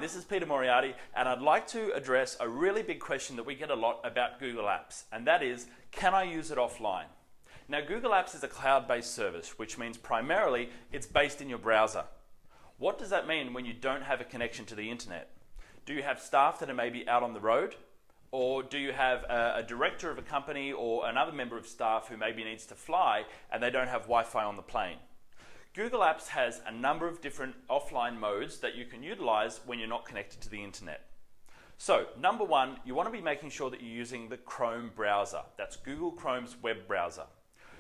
this is Peter Moriarty, and I'd like to address a really big question that we get a lot about Google Apps, and that is, can I use it offline? Now, Google Apps is a cloud-based service, which means primarily it's based in your browser. What does that mean when you don't have a connection to the internet? Do you have staff that are maybe out on the road? Or do you have a director of a company or another member of staff who maybe needs to fly and they don't have Wi-Fi on the plane? Google Apps has a number of different offline modes that you can utilize when you're not connected to the internet. So, number one, you want to be making sure that you're using the Chrome browser. That's Google Chrome's web browser.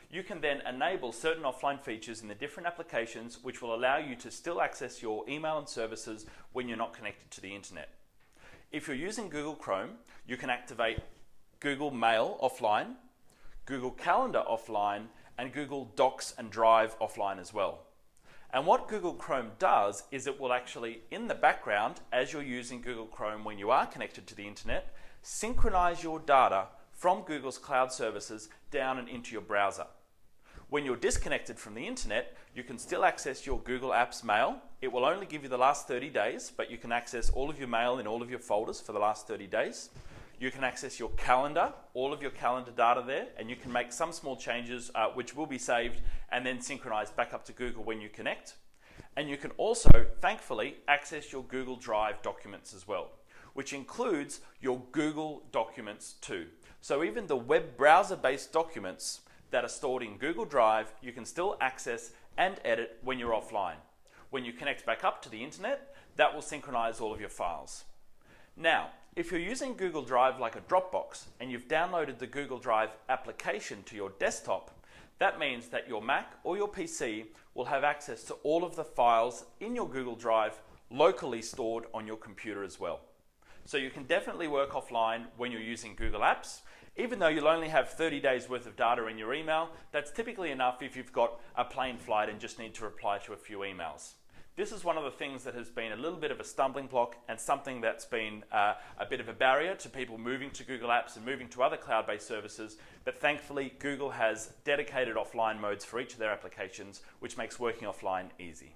You can then enable certain offline features in the different applications which will allow you to still access your email and services when you're not connected to the internet. If you're using Google Chrome, you can activate Google Mail offline, Google Calendar offline, and Google Docs and Drive offline as well. And what Google Chrome does is it will actually, in the background, as you're using Google Chrome when you are connected to the internet, synchronize your data from Google's cloud services down and into your browser. When you're disconnected from the internet, you can still access your Google Apps mail. It will only give you the last 30 days, but you can access all of your mail in all of your folders for the last 30 days. You can access your calendar, all of your calendar data there, and you can make some small changes which will be saved and then synchronized back up to Google when you connect. And you can also, thankfully, access your Google Drive documents as well, which includes your Google documents too. So even the web browser-based documents that are stored in Google Drive, you can still access and edit when you're offline. When you connect back up to the internet, that will synchronize all of your files. Now, if you're using Google Drive like a Dropbox and you've downloaded the Google Drive application to your desktop, that means that your Mac or your PC will have access to all of the files in your Google Drive locally stored on your computer as well. So you can definitely work offline when you're using Google Apps. Even though you'll only have 30 days worth of data in your email, that's typically enough if you've got a plane flight and just need to reply to a few emails. This is one of the things that has been a little bit of a stumbling block and something that's been a bit of a barrier to people moving to Google Apps and moving to other cloud-based services, but thankfully Google has dedicated offline modes for each of their applications, which makes working offline easy.